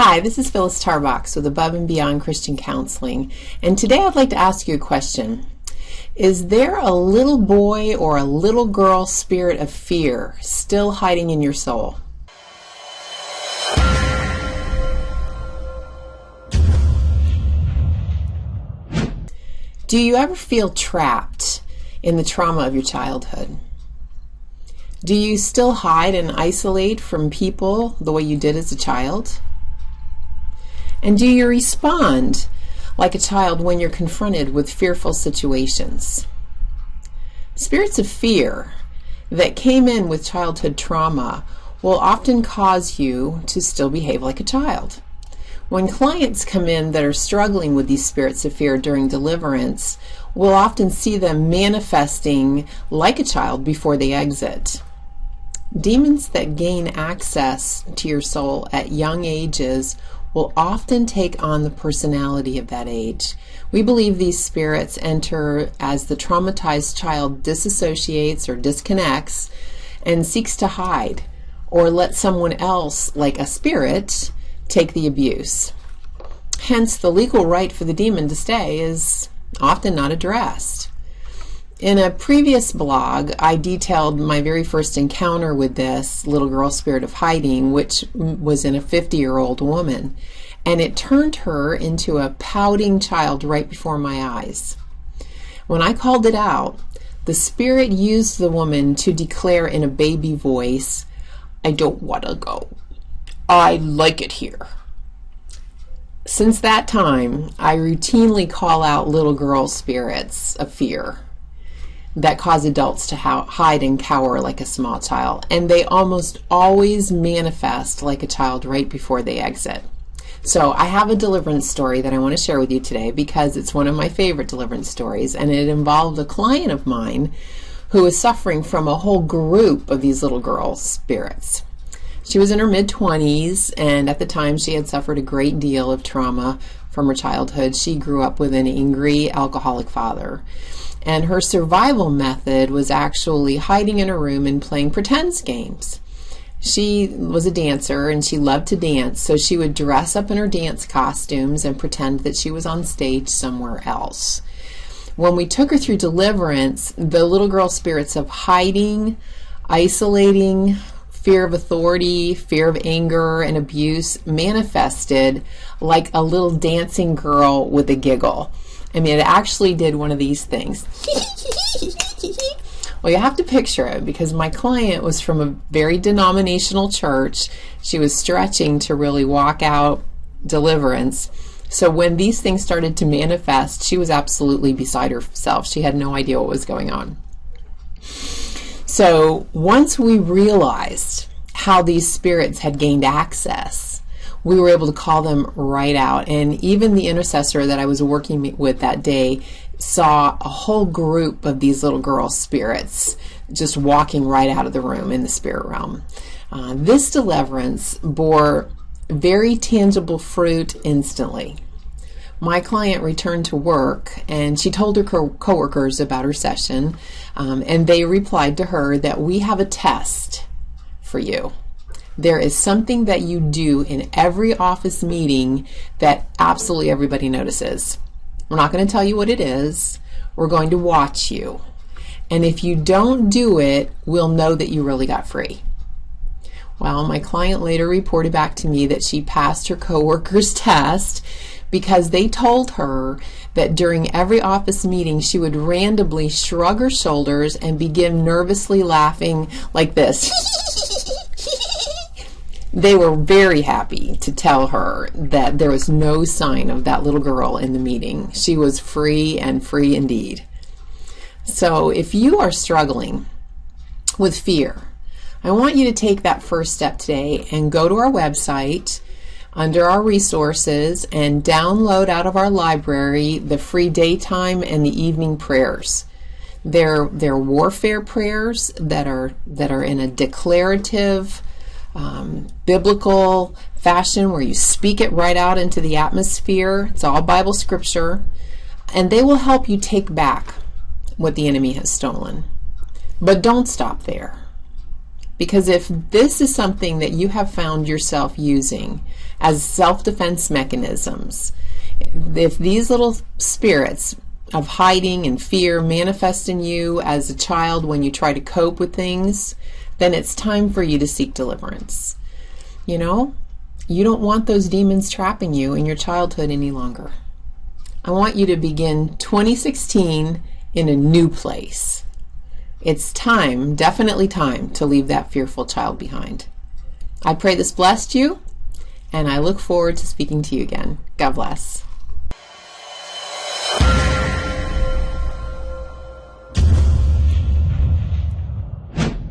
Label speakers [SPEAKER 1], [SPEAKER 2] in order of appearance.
[SPEAKER 1] Hi, this is Phyllis Tarbox with Above and Beyond Christian Counseling, and today I'd like to ask you a question. Is there a little boy or a little girl spirit of fear still hiding in your soul? Do you ever feel trapped in the trauma of your childhood? Do you still hide and isolate from people the way you did as a child? And do you respond like a child when you're confronted with fearful situations? Spirits of fear that came in with childhood trauma will often cause you to still behave like a child. When clients come in that are struggling with these spirits of fear during deliverance, we'll often see them manifesting like a child before they exit. Demons that gain access to your soul at young ages will often take on the personality of that age. We believe these spirits enter as the traumatized child disassociates or disconnects and seeks to hide or let someone else, like a spirit, take the abuse. Hence, the legal right for the demon to stay is often not addressed. In a previous blog, I detailed my very first encounter with this little girl spirit of hiding, which was in a 50-year-old woman, and it turned her into a pouting child right before my eyes. When I called it out, the spirit used the woman to declare in a baby voice, "I don't want to go. I like it here." Since that time, I routinely call out little girl spirits of fear that cause adults to hide and cower like a small child, and they almost always manifest like a child right before they exit. So I have a deliverance story that I want to share with you today because it's one of my favorite deliverance stories, and it involved a client of mine who was suffering from a whole group of these little girl spirits. She was in her mid-20s, and at the time she had suffered a great deal of trauma from her childhood. She grew up with an angry alcoholic father. And her survival method was actually hiding in a room and playing pretend games. She was a dancer and she loved to dance, so she would dress up in her dance costumes and pretend that she was on stage somewhere else. When we took her through deliverance, the little girl spirits of hiding, isolating, fear of authority, fear of anger and abuse manifested like a little dancing girl with a giggle. I mean, it actually did one of these things. Well, you have to picture it because my client was from a very denominational church. She was stretching to really walk out deliverance. So when these things started to manifest, she was absolutely beside herself. She had no idea what was going on. So once we realized how these spirits had gained access, we were able to call them right out. And even the intercessor that I was working with that day saw a whole group of these little girl spirits just walking right out of the room in the spirit realm. This deliverance bore very tangible fruit instantly. My client returned to work and she told her coworkers about her session, and they replied to her that we have a test for you. There is something that you do in every office meeting that absolutely everybody notices. We're not going to tell you what it is. We're going to watch you. And if you don't do it, we'll know that you really got free. Well, my client later reported back to me that she passed her coworker's test because they told her that during every office meeting she would randomly shrug her shoulders and begin nervously laughing like this. They were very happy to tell her that there was no sign of that little girl in the meeting. She was free and free indeed. So if you are struggling with fear, I want you to take that first step today and go to our website under our resources and download out of our library the free daytime and the evening prayers. They're warfare prayers that are in a declarative, biblical fashion where you speak it right out into the atmosphere. It's all Bible scripture, and they will help you take back what the enemy has stolen. But don't stop there. Because if this is something that you have found yourself using as self-defense mechanisms, if these little spirits of hiding and fear manifest in you as a child when you try to cope with things, then it's time for you to seek deliverance. You know, you don't want those demons trapping you in your childhood any longer. I want you to begin 2016 in a new place. It's time, definitely time, to leave that fearful child behind. I pray this blessed you, and I look forward to speaking to you again. God bless.